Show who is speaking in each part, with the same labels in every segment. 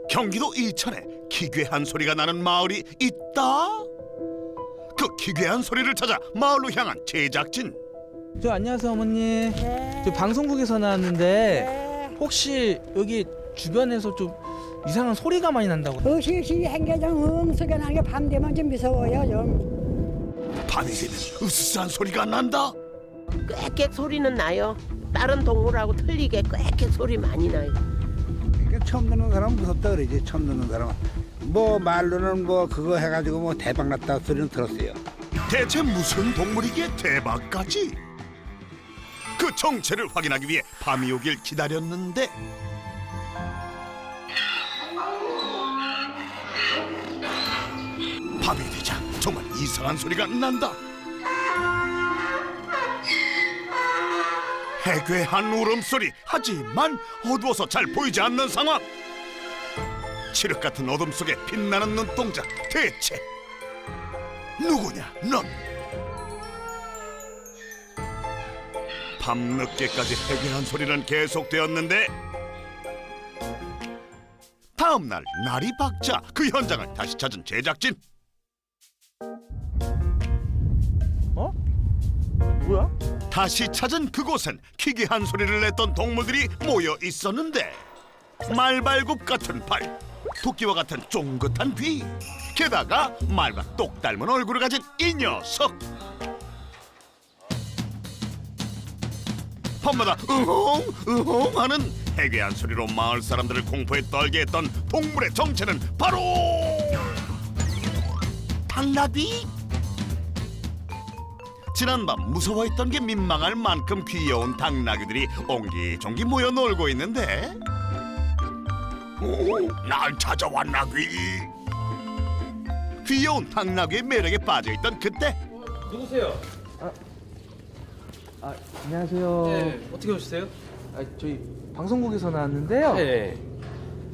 Speaker 1: 경기도 이천에 기괴한 소리가 나는 마을이 있다. 그 기괴한 소리를 찾아 마을로 향한 제작진.
Speaker 2: 저 안녕하세요 어머니.
Speaker 3: 네.
Speaker 2: 저 방송국에서 나왔는데
Speaker 3: 네.
Speaker 2: 혹시 여기 주변에서 좀 이상한 소리가 많이 난다고.
Speaker 3: 으시으시 행개장 소리가 나는 게 밤 되면 좀 무서워요 좀.
Speaker 1: 밤이 되면 으스스한 소리가 난다.
Speaker 4: 꽥꽥 소리는 나요. 다른 동물하고 틀리게 꽥꽥 소리 많이 나요.
Speaker 5: 그러니까 처음 듣는 사람은 무섭다 그러지. 처음 듣는 사람은 뭐 말로는 뭐 그거 해가지고 뭐 대박 났다 소리는 들었어요.
Speaker 1: 대체 무슨 동물이기에 대박까지? 그 정체를 확인하기 위해 밤이 오길 기다렸는데 밤이 되자 정말 이상한 소리가 난다. 해괴한 울음소리. 하지만 어두워서 잘 보이지 않는 상황. 칠흑 같은 어둠 속에 빛나는 눈동자. 대체 누구냐 넌? 밤늦게까지 해괴한 소리는 계속되었는데 다음날 날이 밝자 그 현장을 다시 찾은 제작진.
Speaker 2: 어? 뭐야?
Speaker 1: 다시 찾은 그곳엔 기괴한 소리를 냈던 동물들이 모여 있었는데 말발굽 같은 발, 토끼와 같은 쫑긋한 귀, 게다가 말과 똑 닮은 얼굴을 가진 이 녀석. 밤마다 으홍 으홍 하는 해괴한 소리로 마을 사람들을 공포에 떨게 했던 동물의 정체는 바로 당나귀. 지난밤 무서워했던 게 민망할 만큼 귀여운 당나귀들이 옹기종기 모여 놀고 있는데 오, 날 찾아왔나 귀. 귀여운 당나귀의 매력에 빠져있던 그때
Speaker 6: 누구세요?
Speaker 2: 안녕하세요.
Speaker 6: 네, 어떻게 오셨어요?
Speaker 2: 저희 방송국에서 나왔는데요.
Speaker 6: 네,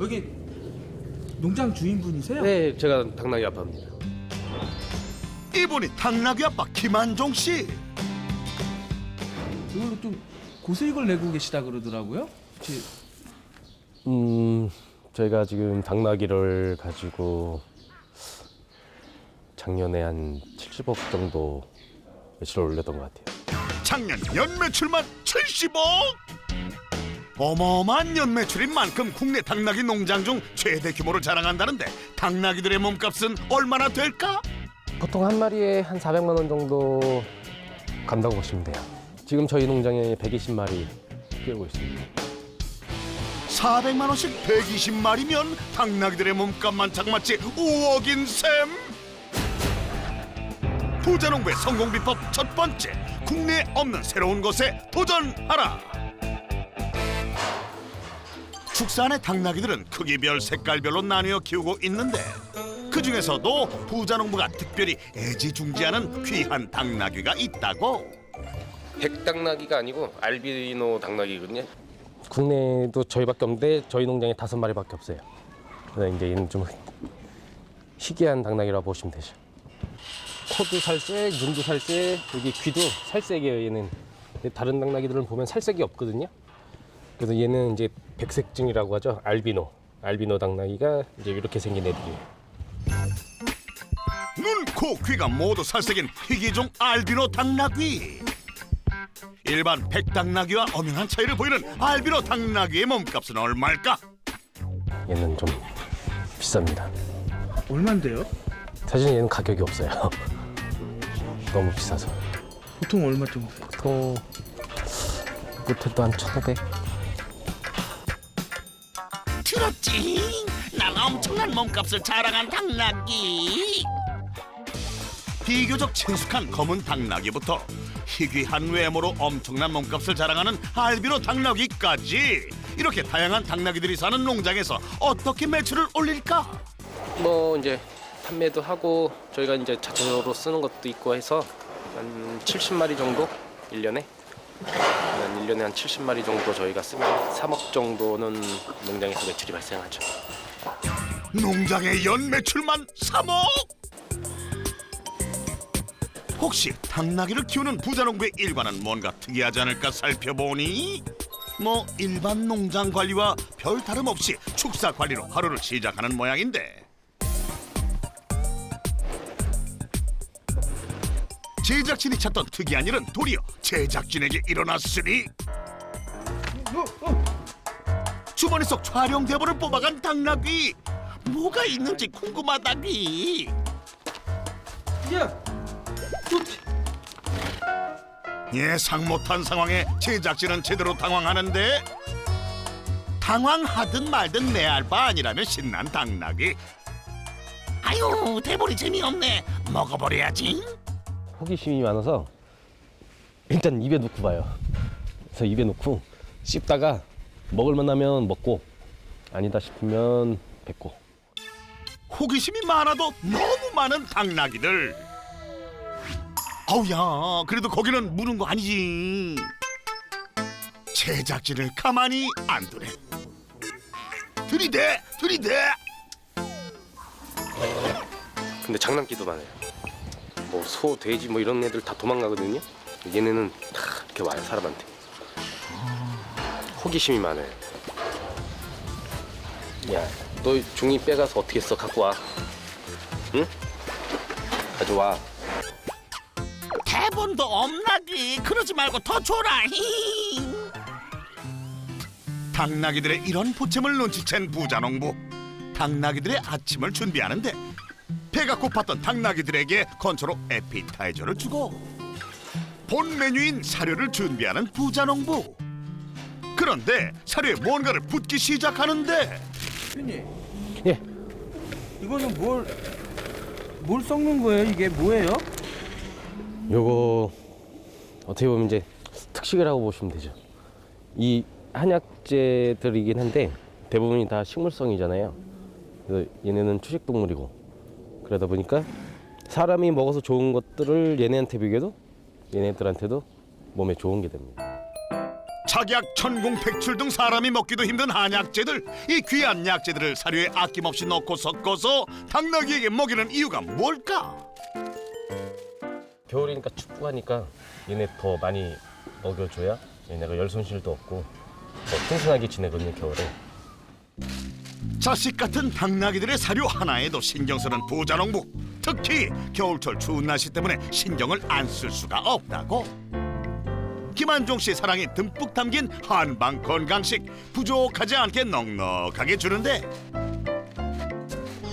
Speaker 2: 여기 농장 주인분이세요?
Speaker 6: 네, 제가 당나귀 아빠입니다.
Speaker 1: 이분이 당나귀 아빠 김한종 씨.
Speaker 2: 이걸로 좀 고수익을 내고 계시다 그러더라고요. 혹시
Speaker 6: 저희가 지금 당나귀를 가지고 작년에 한 70억 정도 매출을 올렸던 것 같아요.
Speaker 1: 작년 연매출만 70억. 어마어마한 연매출인 만큼 국내 당나귀 농장 중 최대 규모를 자랑한다는데 당나귀들의 몸값은 얼마나 될까?
Speaker 6: 보통 한 마리에 한 400만 원 정도 간다고 보시면 돼요. 지금 저희 농장에 120마리 키우고 있습니다.
Speaker 1: 400만 원씩 120마리면 당나귀들의 몸값만 장맞지 5억인 셈. 부자농부의 성공 비법 첫 번째, 국내에 없는 새로운 것에 도전하라. 축사한의 당나귀들은 크기별, 색깔별로 나뉘어 키우고 있는데 그 중에서도 부자농부가 특별히 애지중지하는 귀한 당나귀가 있다고.
Speaker 6: 백당나귀가 아니고 알비노 당나귀거든요. 국내에도 저희밖에 없는데 저희 농장에 5마리밖에 없어요. 그래서 이제 얘는 좀 희귀한 당나귀라고 보시면 되죠. 코도 살색, 눈도 살색, 여기 귀도 살색이에요. 얘는 다른 당나귀들은 보면 살색이 없거든요. 그래서 얘는 이제 백색증이라고 하죠. 알비노 당나귀가 이제 이렇게 생긴 애들이에요.
Speaker 1: 눈, 코, 귀가 모두 살색인 희귀종 알비노 당나귀. 일반 백당나귀와 엄연한 차이를 보이는 알비노 당나귀의 몸값은 얼마일까?
Speaker 6: 얘는 좀 비쌉니다.
Speaker 2: 얼마인데요?
Speaker 6: 사실 얘는 가격이 없어요. 너무 비싸서.
Speaker 2: 보통 얼마 정도?
Speaker 6: 보통 못해도 한 1,500.
Speaker 1: 들었지? 난 엄청난 몸값을 자랑한 당나귀. 비교적 친숙한 검은 당나귀부터 희귀한 외모로 엄청난 몸값을 자랑하는 알비노 당나귀까지 이렇게 다양한 당나귀들이 사는 농장에서 어떻게 매출을 올릴까?
Speaker 6: 뭐 이제 판매도 하고 저희가 이제 자체적으로 쓰는 것도 있고 해서 한 70마리 정도 1년에 한 1년에 한 70마리 정도 저희가 쓰면 3억 정도는 농장에서 매출이 발생하죠.
Speaker 1: 농장의 연 매출만 3억? 혹시 당나귀를 키우는 부자농부의 일과는 뭔가 특이하지 않을까 살펴보니 뭐 일반 농장 관리와 별 다름없이 축사 관리로 하루를 시작하는 모양인데 제작진이 찾던 특이한 일은 도리어 제작진에게 일어났으니 주머니 속 촬영 대본을 뽑아간 당나귀. 뭐가 있는지 궁금하다귀. 예상 못한 상황에 제작진은 제대로 당황하는데 당황하든 말든 내 알 바 아니라며 신난 당나귀. 아유 대본이 재미없네. 먹어버려야지.
Speaker 6: 호기심이 많아서 일단 입에 넣고 봐요. 그래서 입에 넣고 씹다가 먹을만 하면 먹고 아니다 싶으면 뱉고.
Speaker 1: 호기심이 많아도 너무 많은 당나귀들. 아우야 그래도 거기는 무는 거 아니지. 제작진을 가만히 안 두네. 들이대.
Speaker 6: 근데 장난기도 많아요. 뭐 소, 돼지 뭐 이런 애들 다 도망가거든요. 얘네는 다 이렇게 와요 사람한테. 호기심이 많아요. 야, 너 종이 빼가서 어떻게 써? 갖고 와. 응? 가져와.
Speaker 1: 대본도 없나귀. 그러지 말고 더 줘라. 당나귀들의 이런 보채물 눈치챈 부자농부. 당나귀들의 아침을 준비하는데 배가 고팠던 당나귀들에게 건초로 에피타이저를 주고 본 메뉴인 사료를 준비하는 부자농부. 그런데 사료에 뭔가를 붓기 시작하는데
Speaker 2: 대표님,
Speaker 6: 예.
Speaker 2: 이거는 뭘 섞는 거예요? 이게 뭐예요?
Speaker 6: 요거 어떻게 보면 이제 특식이라고 보시면 되죠. 이 한약재들이긴 한데 대부분이 다 식물성이잖아요. 그래서 얘네는 초식동물이고 그러다 보니까 사람이 먹어서 좋은 것들을 얘네한테 비교해도 얘네들한테도 몸에 좋은 게 됩니다.
Speaker 1: 작약, 천궁, 백출 등 사람이 먹기도 힘든 한약재들. 이 귀한 약재들을 사료에 아낌없이 넣고 섞어서 당나귀에게 먹이는 이유가 뭘까?
Speaker 6: 겨울이니까 춥고 하니까 얘네 더 많이 먹여줘야 얘네가 열 손실도 없고 더 튼튼하게 지내거든요 겨울에.
Speaker 1: 자식 같은 당나귀들의 사료 하나에도 신경 쓰는 부자농부. 특히 겨울철 추운 날씨 때문에 신경을 안 쓸 수가 없다고. 김한종 씨 사랑이 듬뿍 담긴 한방 건강식. 부족하지 않게 넉넉하게 주는데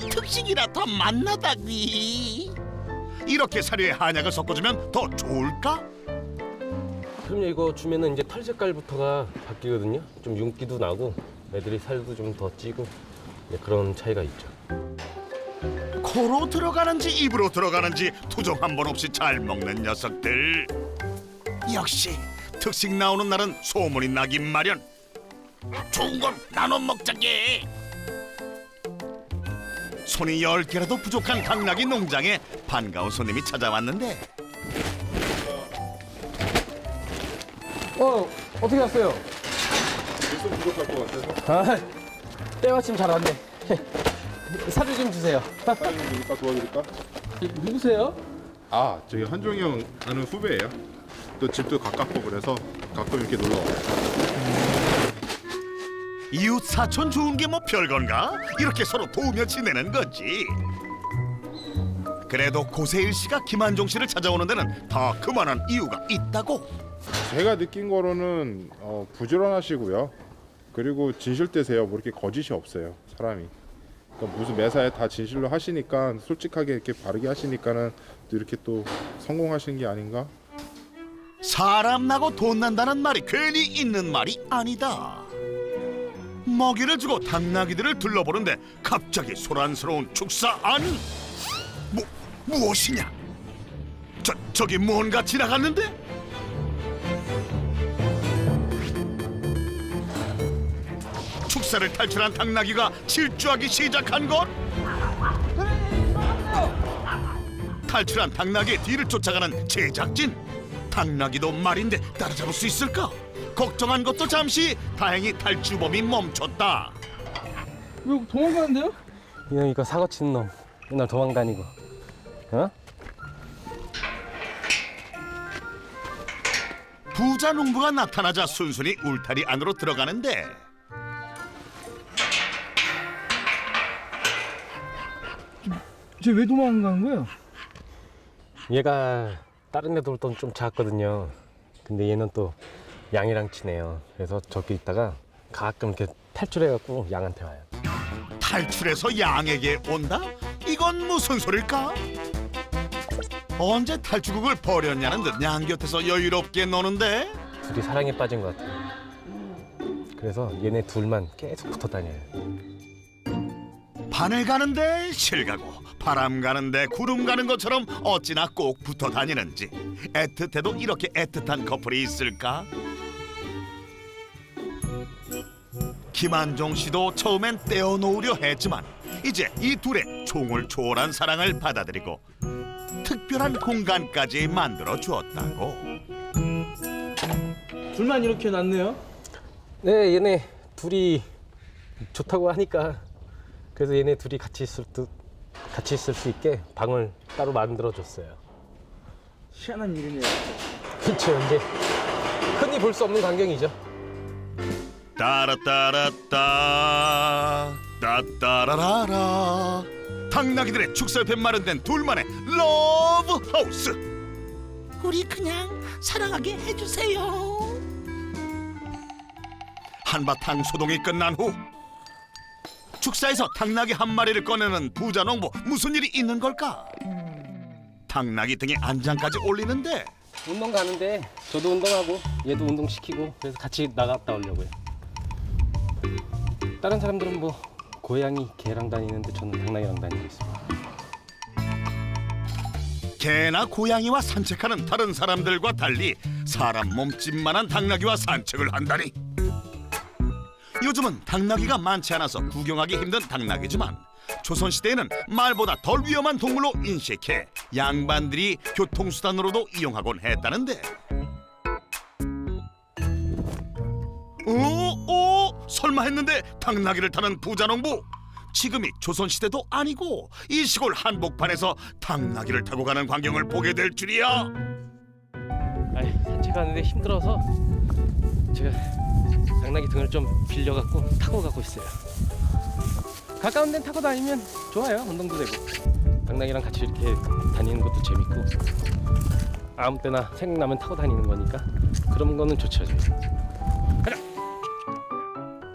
Speaker 1: 특식이라 더 맛나다니. 이렇게 사료에 한약을 섞어주면 더 좋을까?
Speaker 6: 그럼요. 이거 주면은 이제 털 색깔부터가 바뀌거든요. 좀 윤기도 나고 애들이 살도 좀 더 찌고 그런 차이가 있죠.
Speaker 1: 코로 들어가는지 입으로 들어가는지 투정 한 번 없이 잘 먹는 녀석들. 역시 특식 나오는 날은 소문이 나긴 마련. 좋은 건 나눠 먹자게. 손이 10개라도 부족한 당나귀 농장에 반가운 손님이 찾아왔는데
Speaker 6: 어떻게 왔어요? 좀 부족할 것 같아서. 때마침 잘 왔네. 사료 좀 주세요.
Speaker 7: 사장님이니까 도와드릴까?
Speaker 6: 누구세요?
Speaker 7: 아, 저기 한종이 형 아는 후배예요. 또 집도 가깝고 그래서 가끔 이렇게 놀러 와요.
Speaker 1: 이웃 사촌 좋은 게 뭐 별건가? 이렇게 서로 도우며 지내는 거지. 그래도 고세일 씨가 김한종 씨를 찾아오는 데는 더 그만한 이유가 있다고.
Speaker 7: 제가 느낀 거로는 부지런하시고요. 그리고 진실되세요. 뭐 이렇게 거짓이 없어요, 사람이. 그러니까 무슨 매사에 다 진실로 하시니까 솔직하게 이렇게 바르게 하시니까는 또 이렇게 또 성공하신 게 아닌가?
Speaker 1: 사람 나고 돈 난다는 말이 괜히 있는 말이 아니다. 먹이를 주고 당나귀들을 둘러보는데 갑자기 소란스러운 축사 안? 무엇이냐? 저기 뭔가 지나갔는데? 축사를 탈출한 당나귀가 질주하기 시작한 것? 탈출한 당나귀의 뒤를 쫓아가는 제작진. 당나귀도 말인데 따라잡을 수 있을까? 걱정한 것도 잠시. 다행히 탈주범이 멈췄다.
Speaker 2: 왜 도망가는데요?
Speaker 6: 이놈이가 사고 치는 놈 맨날 도망다니고.
Speaker 1: 부자 농부가 나타나자 순순히 울타리 안으로 들어가는데
Speaker 2: 쟤 왜 도망가는 거예요?
Speaker 6: 얘가 다른 애들보다 좀 작거든요. 근데 얘는 또 양이랑 친해요. 그래서 저기 있다가 가끔 이렇게 탈출해갖고 양한테 와요.
Speaker 1: 탈출해서 양에게 온다? 이건 무슨 소릴까? 언제 탈출극을 벌였냐는 듯 양 곁에서 여유롭게 노는데
Speaker 6: 둘이 사랑에 빠진 것 같아요. 그래서 얘네 둘만 계속 붙어 다녀요.
Speaker 1: 바늘 가는데 실 가고 바람 가는데 구름 가는 것처럼 어찌나 꼭 붙어 다니는지 애틋해도 이렇게 애틋한 커플이 있을까? 김한종 씨도 처음엔 떼어놓으려 했지만 이제 이 둘의 총을 초월한 사랑을 받아들이고 특별한 공간까지 만들어 주었다고.
Speaker 2: 둘만 이렇게 놨네요.
Speaker 6: 네, 얘네 둘이 좋다고 하니까 그래서 얘네 둘이 같이 있을 수 있게 방을 따로 만들어 줬어요.
Speaker 2: 희한한 일이네요.
Speaker 6: 그렇죠. 이제 흔히 볼 수 없는 광경이죠.
Speaker 1: 따라따라따 따따라라라 당나귀들의 축사옆에 마련된 둘만의 러브 하우스. 우리 그냥 사랑하게 해주세요. 한바탕 소동이 끝난 후 축사에서 당나귀 한 마리를 꺼내는 부자 농부, 무슨 일이 있는 걸까? 당나귀 등에 안장까지 올리는데
Speaker 6: 운동 가는데 저도 운동하고 얘도 운동시키고 그래서 같이 나갔다 오려고요. 다른 사람들은 뭐 고양이, 개랑 다니는데 저는 당나귀랑 다니고 있습니다.
Speaker 1: 개나 고양이와 산책하는 다른 사람들과 달리 사람 몸집만한 당나귀와 산책을 한다니. 요즘은 당나귀가 많지 않아서 구경하기 힘든 당나귀지만 조선시대에는 말보다 덜 위험한 동물로 인식해 양반들이 교통수단으로도 이용하곤 했다는데. 설마 했는데 당나귀를 타는 부자농부. 지금이 조선시대도 아니고 이 시골 한복판에서 당나귀를 타고 가는 광경을 보게 될 줄이야.
Speaker 6: 산책하는데 힘들어서 제가 당나귀 등을 좀 빌려갖고 타고 가고 있어요. 가까운 데는 타고 다니면 좋아요. 운동도 되고 당나귀랑 같이 이렇게 다니는 것도 재밌고 아무 때나 생각나면 타고 다니는 거니까 그런 거는 좋죠. 가자.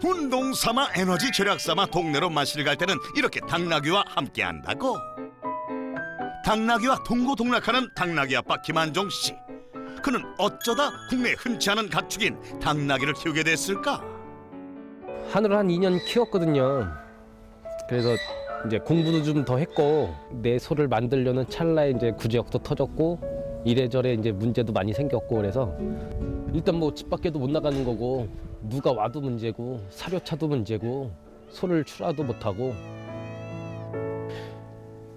Speaker 1: 운동 삼아 에너지 절약 삼아 동네로 마실 갈 때는 이렇게 당나귀와 함께 한다고. 당나귀와 동고동락하는 당나귀 아빠 김한종 씨. 그는 어쩌다 국내에 흔치 않은 가축인 당나귀를 키우게 됐을까?
Speaker 6: 한우를 한 2년 키웠거든요. 그래서 이제 공부도 좀 더 했고 내 소를 만들려는 찰나에 이제 구제역도 터졌고 이래저래 이제 문제도 많이 생겼고 그래서 일단 뭐 집 밖에도 못 나가는 거고 누가 와도 문제고 사료차도 문제고 소를 출하도 못하고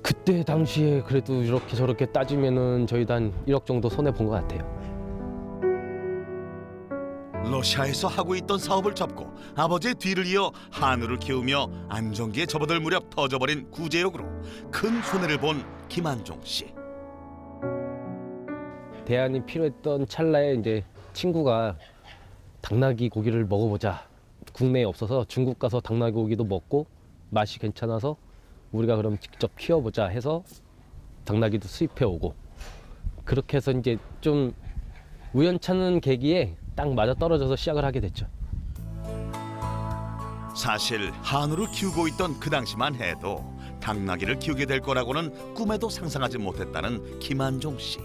Speaker 6: 그때 당시에 그래도 이렇게 저렇게 따지면은 저희도 한 1억 정도 손해 본 것 같아요.
Speaker 1: 러시아에서 하고 있던 사업을 접고 아버지의 뒤를 이어 한우를 키우며 안정기에 접어들 무렵 터져버린 구제역으로 큰 손해를 본 김한종 씨.
Speaker 6: 대안이 필요했던 찰나에 이제 친구가 당나귀 고기를 먹어보자. 국내에 없어서 중국 가서 당나귀 고기도 먹고 맛이 괜찮아서 우리가 그럼 직접 키워보자 해서 당나귀도 수입해 오고 그렇게 해서 이제 좀 우연찮은 계기에 딱 맞아 떨어져서 시작을 하게 됐죠.
Speaker 1: 사실 한우를 키우고 있던 그 당시만 해도 당나귀를 키우게 될 거라고는 꿈에도 상상하지 못했다는 김한종 씨.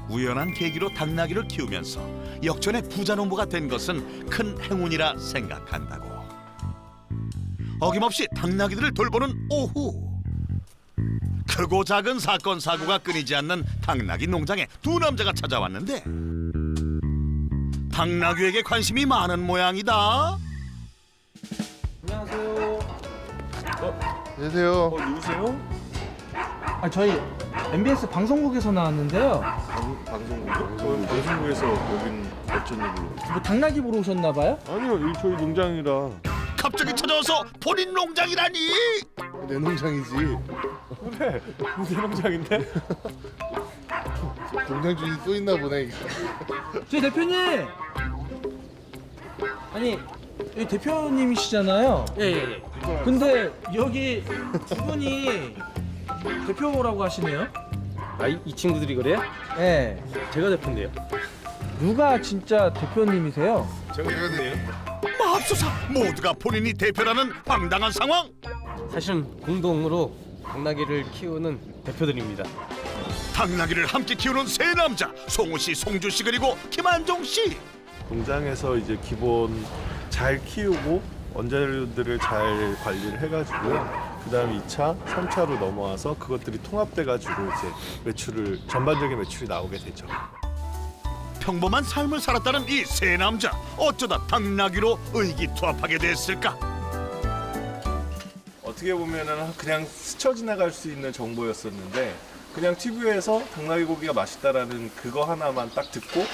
Speaker 1: 우연한 계기로 당나귀를 키우면서 역전의 부자농부가 된 것은 큰 행운이라 생각한다고. 어김없이 당나귀들을 돌보는 오후, 크고 작은 사건 사고가 끊이지 않는 당나귀 농장에 두 남자가 찾아왔는데 당나귀에게 관심이 많은 모양이다.
Speaker 2: 안녕하세요.
Speaker 7: 안녕하세요.
Speaker 2: 누구세요? 저희 MBS 방송국에서 나왔는데요.
Speaker 8: 방송국에서 여긴 어쩐 일로?
Speaker 2: 뭐 당나귀 보러 오셨나 봐요?
Speaker 8: 아니요, 이 저희 농장이라.
Speaker 1: 갑자기 찾아와서 본인 농장이라니.
Speaker 8: 내 농장이지.
Speaker 2: 그래. 무슨 농장인데?
Speaker 8: 동생 중에 또 있나 보네.
Speaker 2: 제 대표님. 아니 여기 대표님이시잖아요.
Speaker 6: 예.
Speaker 2: 근데 여기 두 분이 대표라고 하시네요.
Speaker 6: 이 친구들이 그래요?
Speaker 2: 네.
Speaker 6: 제가 대표인데요.
Speaker 2: 누가 진짜 대표님이세요?
Speaker 8: 제가 돼요.
Speaker 1: 맙소사 모두가 본인이 대표라는 황당한 상황.
Speaker 6: 사실은 공동으로 당나귀를 키우는 대표들입니다.
Speaker 1: 당나귀를 함께 키우는 세 남자 송우 씨, 송주 씨 그리고 김한종 씨.
Speaker 8: 공장에서 이제 기본 잘 키우고 원자료들을 잘 관리를 해가지고요. 그다음 2차, 3차로 넘어와서 그것들이 통합돼가지고 이제 매출을 전반적인 매출이 나오게 되죠.
Speaker 1: 평범한 삶을 살았다는 이 세 남자 어쩌다 당나귀로 의기투합하게 됐을까?
Speaker 8: 어떻게 보면은 그냥 스쳐 지나갈 수 있는 정보였었는데 그냥 TV에서 당나귀 고기가 맛있다라는 그거 하나만 딱 듣고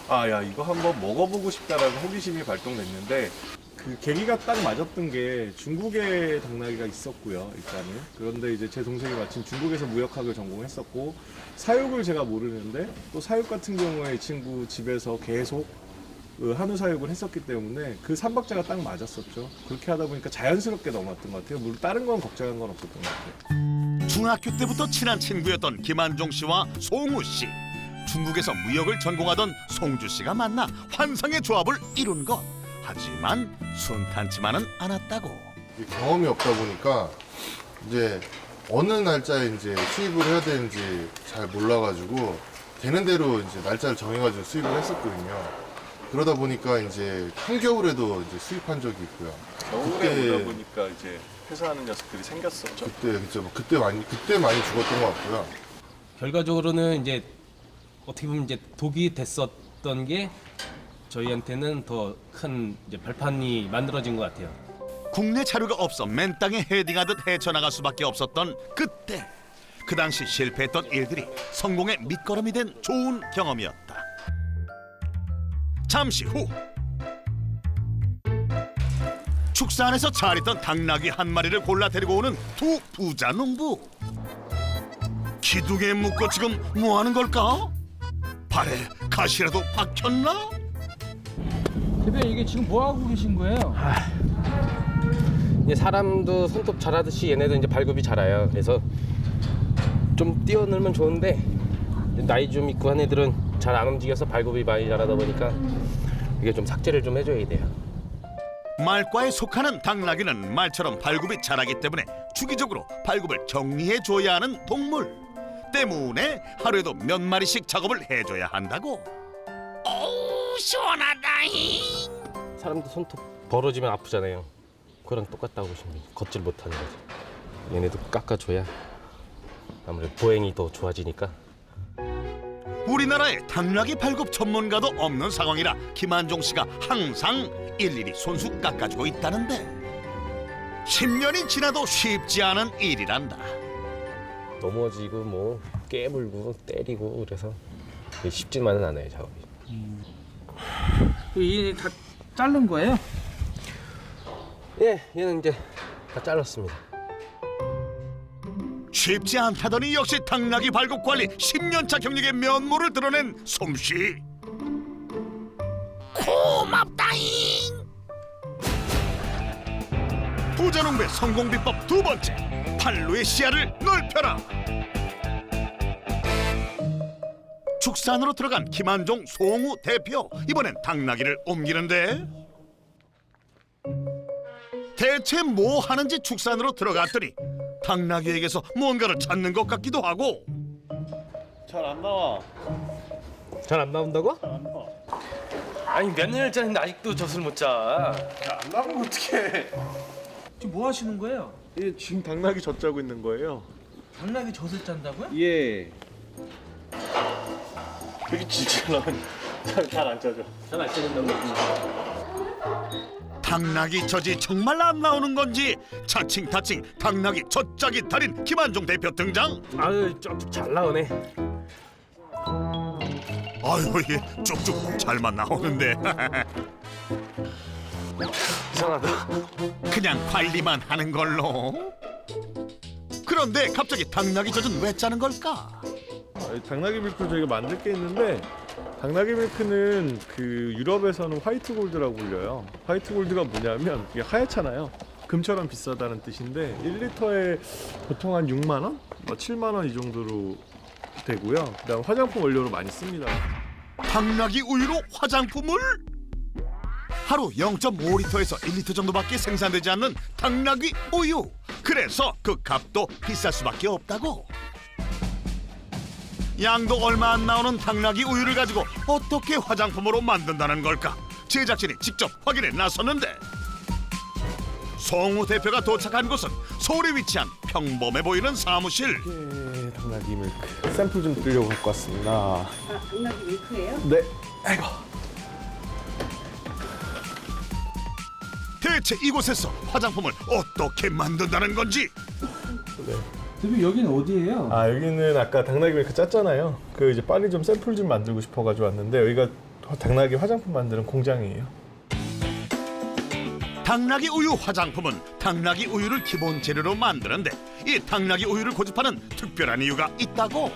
Speaker 8: 아, 야, 이거 한번 먹어보고 싶다라는 호기심이 발동됐는데 그 계기가 딱 맞았던 게 중국에 당나귀가 있었고요, 일단은. 그런데 이제 제 동생이 마침 중국에서 무역학을 전공했었고 사육을 제가 모르는데 또 사육 같은 경우에 이 친구 집에서 계속 그 한우 사육을 했었기 때문에 그 삼박자가 딱 맞았었죠. 그렇게 하다 보니까 자연스럽게 넘어왔던 것 같아요. 물론 다른 건 걱정한 건 없었던 것 같아요.
Speaker 1: 중학교 때부터 친한 친구였던 김한종 씨와 송우 씨. 중국에서 무역을 전공하던 송주 씨가 만나 환상의 조합을 이룬 것. 하지만 순탄치만은 않았다고.
Speaker 9: 경험이 없다 보니까 이제 어느 날짜에 이제 수입을 해야 되는지 잘 몰라가지고 되는 대로 이제 날짜를 정해가지고 수입을 했었거든요. 그러다 보니까 이제 한겨울에도 이제 수입한 적이 있고요.
Speaker 8: 겨울에 오다 보니까 이제 회사하는 녀석들이 생겼었죠.
Speaker 9: 그때 많이 죽었던 것 같고요.
Speaker 6: 결과적으로는 이제 어떻게 보면 이제 독이 됐었던 게 저희한테는 더 큰 발판이 만들어진 것 같아요.
Speaker 1: 국내 자료가 없어 맨 땅에 헤딩하듯 헤쳐나갈 수밖에 없었던 그때. 그 당시 실패했던 일들이 성공의 밑거름이 된 좋은 경험이었다. 잠시 후 축산에서 잘했던 당나귀 한 마리를 골라 데리고 오는 두 부자 농부. 기둥에 묶고 지금 뭐하는 걸까? 발에 가시라도 박혔나?
Speaker 2: 대표님 이게 지금 뭐 하고 계신 거예요?
Speaker 6: 이제 사람도 손톱 자라듯이 얘네도 이제 발굽이 자라요. 그래서 좀 뛰어놀면 좋은데 나이 좀 있고 한 애들은 잘 안 움직여서 발굽이 많이 자라다 보니까 이게 좀 삭제를 좀 해줘야 돼요.
Speaker 1: 말과에 속하는 당나귀는 말처럼 발굽이 자라기 때문에 주기적으로 발굽을 정리해줘야 하는 동물 때문에 하루에도 몇 마리씩 작업을 해줘야 한다고. 어우 시원하다잉.
Speaker 6: 사람도 손톱 벌어지면 아프잖아요. 그거랑 똑같다고 보시면 돼요. 걷질 못하는 거죠. 얘네도 깎아줘야 아무래도 보행이 더 좋아지니까.
Speaker 1: 우리나라에 당나귀 발굽 전문가도 없는 상황이라 김한종 씨가 항상 일일이 손수 깎아주고 있다는데 10년이 지나도 쉽지 않은 일이란다.
Speaker 6: 넘어지고 뭐 깨물고 때리고 그래서 쉽지만은 않아요, 작업이.
Speaker 2: 이 다 자른 거예요?
Speaker 6: 예, 얘는 이제 다 잘랐습니다.
Speaker 1: 쉽지 않다더니 역시 당나귀 발굽 관리 10년차 경력의 면모를 드러낸 솜씨. 고맙다잉. 부자농부의 성공 비법 두 번째, 판로의 시야를 넓혀라. 축산으로 들어간 김한종, 송우 대표. 이번엔 당나귀를 옮기는데 대체 뭐 하는지 축산으로 들어갔더니 당나귀에게서 뭔가를 찾는 것 같기도 하고.
Speaker 8: 잘 안 나와.
Speaker 6: 잘 안 나온다고?
Speaker 8: 안 나와.
Speaker 6: 아니 몇 년을 짜는데 아직도 젖을 못 짜.
Speaker 8: 안 나오면 어떡해.
Speaker 2: 지금 뭐 하시는 거예요?
Speaker 8: 예, 지금 당나귀 젖 짜고 있는 거예요.
Speaker 2: 당나귀 젖을 짠다고요?
Speaker 8: 예. 그렇게 지질러면 잘안 짜져.
Speaker 6: 잘 안 짜진다고.
Speaker 1: 당나귀 젖이 정말 안 나오는 건지 차칭타칭 당나귀 젖짜기 달인 김한종 대표 등장.
Speaker 6: 아유 쭉쭉 잘 나오네.
Speaker 1: 아유 예, 쭉쭉 잘만 나오는데
Speaker 6: 이상하다.
Speaker 1: 그냥 관리만 하는 걸로. 그런데 갑자기 당나귀 젖은 왜 짜는 걸까?
Speaker 8: 당나귀 밀크를 저희가 만들 게 있는데 당나귀 밀크는 그 유럽에서는 화이트 골드라고 불려요. 화이트 골드가 뭐냐면 이게 하얗잖아요. 금처럼 비싸다는 뜻인데 1리터에 보통 한 6만 원? 7만 원 이 정도로 되고요. 그다음 화장품 원료로 많이 씁니다.
Speaker 1: 당나귀 우유로 화장품을? 하루 0.5리터에서 1리터 정도밖에 생산되지 않는 당나귀 우유. 그래서 그 값도 비쌀 수밖에 없다고. 양도 얼마 안 나오는 당나귀 우유를 가지고 어떻게 화장품으로 만든다는 걸까? 제작진이 직접 확인에 나섰는데 송우 대표가 도착한 곳은 서울에 위치한 평범해 보이는 사무실.
Speaker 8: 예, 당나귀 밀크 샘플 좀 드리려고 갖고 왔습니다.
Speaker 3: 당나귀 밀크예요?
Speaker 8: 네. 아이고.
Speaker 1: 대체 이곳에서 화장품을 어떻게 만든다는 건지.
Speaker 2: 대표 여기는 어디예요?
Speaker 8: 아, 여기는 아까 당나귀 밀크 짰잖아요. 그 이제 빨리 좀 샘플 좀 만들고 싶어가지고 왔는데 여기가 당나귀 화장품 만드는 공장이에요.
Speaker 1: 당나귀 우유 화장품은 당나귀 우유를 기본 재료로 만드는데 이 당나귀 우유를 고집하는 특별한 이유가 있다고.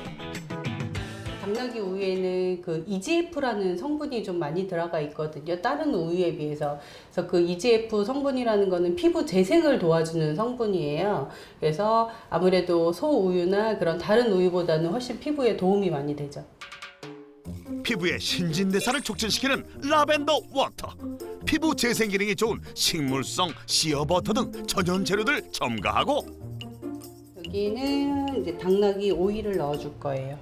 Speaker 10: 당나귀 우유에는 그 EGF라는 성분이 좀 많이 들어가 있거든요. 다른 우유에 비해서. 그래서 그 EGF 성분이라는 거는 피부 재생을 도와주는 성분이에요. 그래서 아무래도 소우유나 그런 다른 우유보다는 훨씬 피부에 도움이 많이 되죠.
Speaker 1: 피부의 신진대사를 촉진시키는 라벤더 워터, 피부 재생 기능이 좋은 식물성 시어버터 등 천연 재료들 첨가하고.
Speaker 10: 여기는 이제 당나귀 오일을 넣어줄 거예요.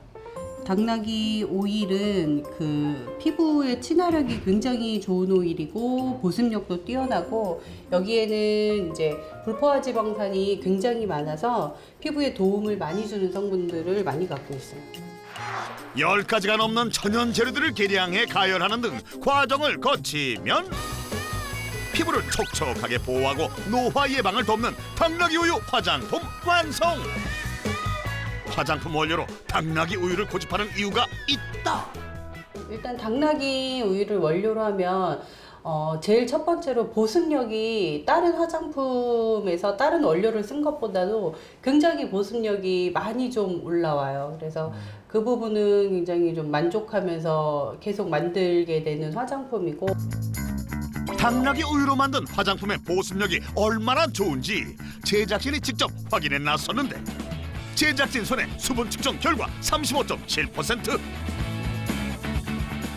Speaker 10: 당나귀 오일은 그 피부의 친화력이 굉장히 좋은 오일이고 보습력도 뛰어나고 여기에는 이제 불포화 지방산이 굉장히 많아서 피부에 도움을 많이 주는 성분들을 많이 갖고 있어요.
Speaker 1: 10가지가 넘는 천연 재료들을 계량해 가열하는 등 과정을 거치면 피부를 촉촉하게 보호하고 노화 예방을 돕는 당나귀 우유 화장품 완성! 화장품 원료로 당나귀 우유를 고집하는 이유가 있다.
Speaker 10: 일단 당나귀 우유를 원료로 하면 제일 첫 번째로 보습력이 다른 화장품에서 다른 원료를 쓴 것보다도 굉장히 보습력이 많이 좀 올라와요. 그래서 그 부분은 굉장히 좀 만족하면서 계속 만들게 되는 화장품이고.
Speaker 1: 당나귀 우유로 만든 화장품의 보습력이 얼마나 좋은지 제작진이 직접 확인해 나섰는데 제작진 손에 수분 측정 결과 35.7%.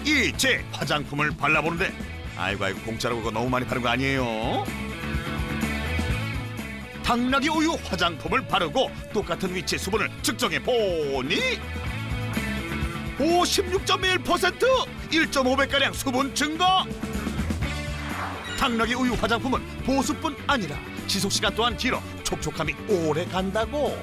Speaker 1: 이제 화장품을 발라보는데 아이고 공짜라고 그거 너무 많이 바른 거 아니에요? 당나귀 우유 화장품을 바르고 똑같은 위치의 수분을 측정해 보니 56.1%, 1.5배가량 수분 증가. 당나귀 우유 화장품은 보습뿐 아니라 지속시간 또한 길어 촉촉함이 오래 간다고.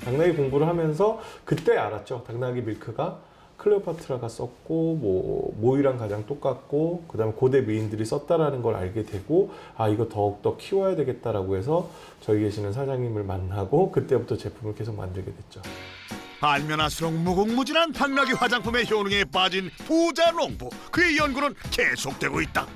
Speaker 8: 당나귀 공부를 하면서 그때 알았죠. 당나귀 밀크가 클레오파트라가 썼고 뭐 모유랑 가장 똑같고 그다음에 고대 미인들이 썼다라는 걸 알게 되고 아 이거 더욱더 키워야 되겠다라고 해서 저희 계시는 사장님을 만나고 그때부터 제품을 계속 만들게 됐죠.
Speaker 1: 알면 할수록 무궁무진한 당나귀 화장품의 효능에 빠진 부자 농부. 그의 연구는 계속되고 있다.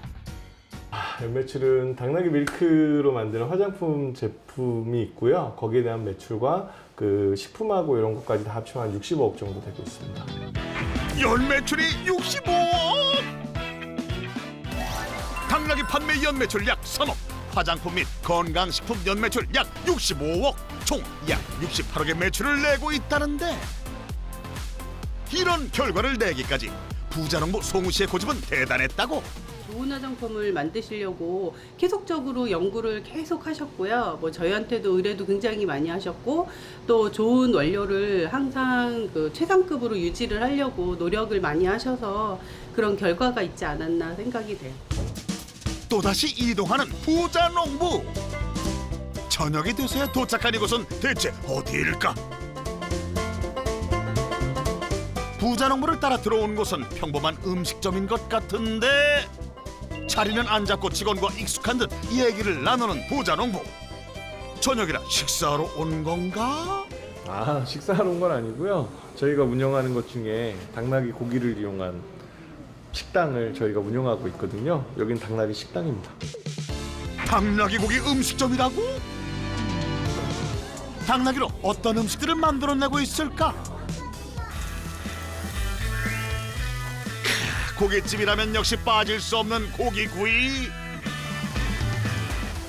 Speaker 8: 매출은 당나귀 밀크로 만드는 화장품 제품이 있고요. 거기에 대한 매출과 그 식품하고 이런 것까지 다 합치면 한 65억 정도 되고 있습니다.
Speaker 1: 연매출이 65억! 당나귀 판매 연매출 약 3억, 화장품 및 건강식품 연매출 약 65억, 총 약 68억의 매출을 내고 있다는데 이런 결과를 내기까지 부자농부 송우 씨의 고집은 대단했다고.
Speaker 10: 좋은 화장품을 만드시려고 계속적으로 연구를 계속 하셨고요. 뭐 저희한테도 의뢰도 굉장히 많이 하셨고 또 좋은 원료를 항상 그 최상급으로 유지를 하려고 노력을 많이 하셔서 그런 결과가 있지 않았나 생각이 돼요.
Speaker 1: 또다시 이동하는 부자 농부. 저녁이 돼서야 도착한 이곳은 대체 어디일까? 부자 농부를 따라 들어온 곳은 평범한 음식점인 것 같은데 자리는 안 잡고 직원과 익숙한 듯 얘기를 나누는 부자 농부. 저녁이라 식사하러 온 건가?
Speaker 8: 아, 식사하러 온 건 아니고요. 저희가 운영하는 것 중에 당나귀 고기를 이용한 식당을 저희가 운영하고 있거든요. 여긴 당나귀 식당입니다.
Speaker 1: 당나귀 고기 음식점이라고? 당나귀로 어떤 음식들을 만들어내고 있을까? 고깃집이라면 역시 빠질 수 없는 고기구이.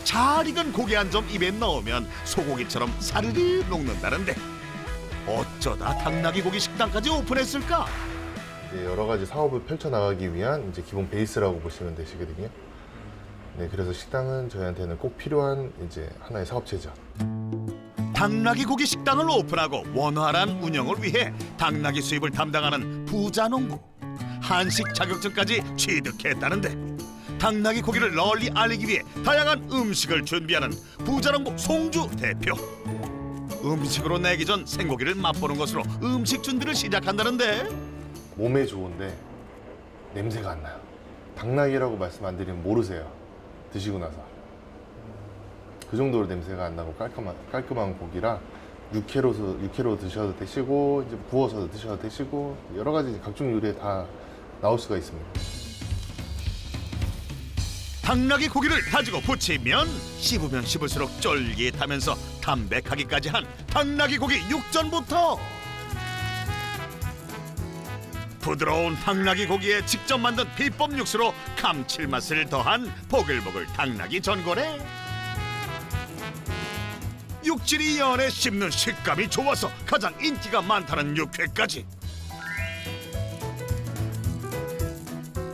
Speaker 1: 잘 익은 고기 한 점 입에 넣으면 소고기처럼 사르르 녹는다는데 어쩌다 당나귀 고기 식당까지 오픈했을까?
Speaker 9: 여러 가지 사업을 펼쳐나가기 위한 이제 기본 베이스라고 보시면 되시거든요. 네, 그래서 식당은 저희한테는 꼭 필요한 이제 하나의 사업체죠.
Speaker 1: 당나귀 고기 식당을 오픈하고 원활한 운영을 위해 당나귀 수입을 담당하는 부자농부. 한식 자격증까지 취득했다는데 당나귀 고기를 널리 알리기 위해 다양한 음식을 준비하는 부자농부 송주 대표. 음식으로 내기 전 생고기를 맛보는 것으로 음식 준비를 시작한다는데
Speaker 9: 몸에 좋은데 냄새가 안 나요. 당나귀라고 말씀 안 드리면 모르세요. 드시고 나서. 그 정도로 냄새가 안 나고 깔끔한 고기라 육회로 드셔도 되시고 이제 구워서 드셔도 되시고 여러 가지 각종 요리에 다 나올 수가 있습니다.
Speaker 1: 당나귀 고기를 다지고 부치면 씹으면 씹을수록 쫄깃하면서 담백하기까지 한 당나귀 고기 육전부터 부드러운 당나귀 고기에 직접 만든 비법 육수로 감칠맛을 더한 보글보글 당나귀 전골에 육질이 연해 씹는 식감이 좋아서 가장 인기가 많다는 육회까지.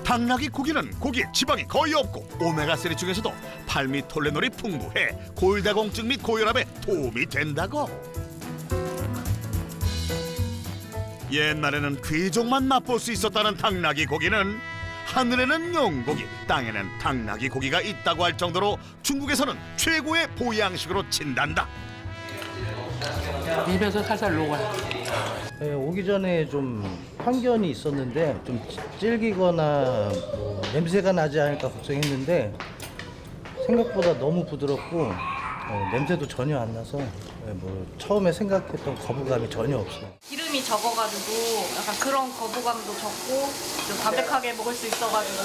Speaker 1: 당나귀 고기는 고기에 지방이 거의 없고 오메가3 중에서도 팔미톨레놀이 풍부해 골다공증 및 고혈압에 도움이 된다고. 옛날에는 귀족만 맛볼 수 있었다는 당나귀 고기는 하늘에는 용고기, 땅에는 당나귀 고기가 있다고 할 정도로 중국에서는 최고의 보양식으로 친단다.
Speaker 2: 입에서 살살 녹아요.
Speaker 11: 네, 오기 전에 좀 편견이 있었는데 좀 질기거나 뭐 냄새가 나지 않을까 걱정했는데 생각보다 너무 부드럽고 냄새도 전혀 안 나서 뭐 처음에 생각했던 거부감이 전혀 없어요.
Speaker 12: 기름이 적어가지고 약간 그런 거부감도 적고 좀 담백하게 먹을 수 있어가지고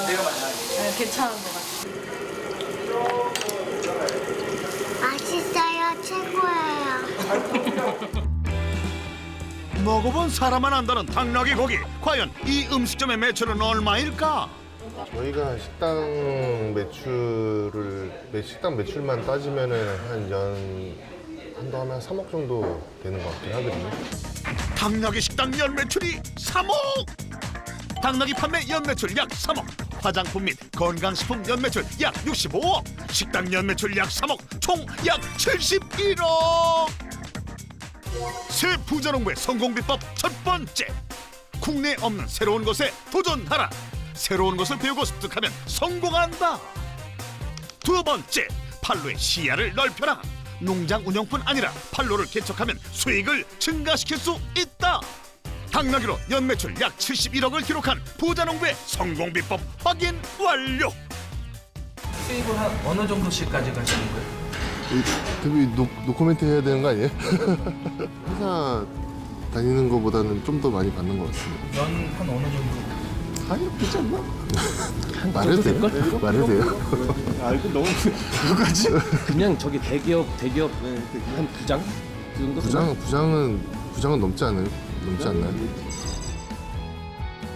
Speaker 12: 괜찮은 것 같아요.
Speaker 13: 맛있어요. 최고예요.
Speaker 1: 먹어본 사람만 안다는 당나귀 고기. 과연 이 음식점의 매출은 얼마일까?
Speaker 9: 저희가 식당 매출만 따지면은 한도 하면 3억 정도 되는 것 같긴 하거든요.
Speaker 1: 당나귀 식당 연 매출이 3억! 당나귀 판매 연 매출 약 3억. 화장품 및 건강식품 연 매출 약 65억. 식당 연 매출 약 3억. 총 약 71억. 새 부자농부의 성공 비법 첫 번째. 국내에 없는 새로운 것에 도전하라. 새로운 것을 배우고 습득하면 성공한다. 두 번째, 판로의 시야를 넓혀라. 농장 운영뿐 아니라 판로를 개척하면 수익을 증가시킬 수 있다. 당나귀로 연매출 약 71억을 기록한 부자농부의 성공 비법 확인 완료.
Speaker 2: 수입을 한 어느 정도씩까지 가시는 거예요?
Speaker 9: 노코멘트 해야 되는 거 아니에요? 회사 다니는 것보다는 좀 더 많이 받는 것 같습니다.
Speaker 2: 연 한 어느 정도?
Speaker 9: 그렇지 않나? 말해도 돼요? 말해도 돼요?
Speaker 8: 아 이거 너무 그거까지?
Speaker 6: 그냥 저기 대기업 한 부장 그 정도.
Speaker 9: 부장은 넘지 않아요? 넘지 않나요?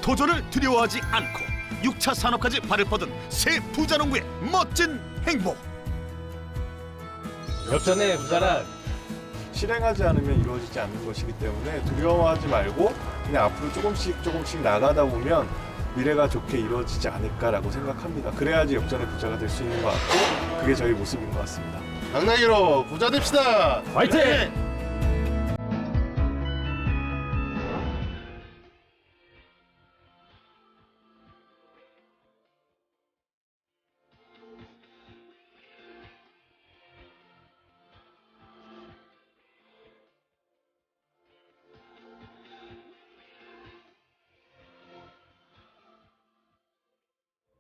Speaker 1: 도전을 두려워하지 않고 6차 산업까지 발을 뻗은 새 부자농부의 멋진 행복.
Speaker 6: 역전의 부자란
Speaker 8: 실행하지 않으면 이루어지지 않는 것이기 때문에 두려워하지 말고 그냥 앞으로 조금씩 나가다 보면 미래가 좋게 이루어지지 않을까라고 생각합니다. 그래야지 역전의 부자가 될 수 있는 것 같고 그게 저희 모습인 것 같습니다.
Speaker 9: 당나귀로 부자 됩시다.
Speaker 6: 화이팅!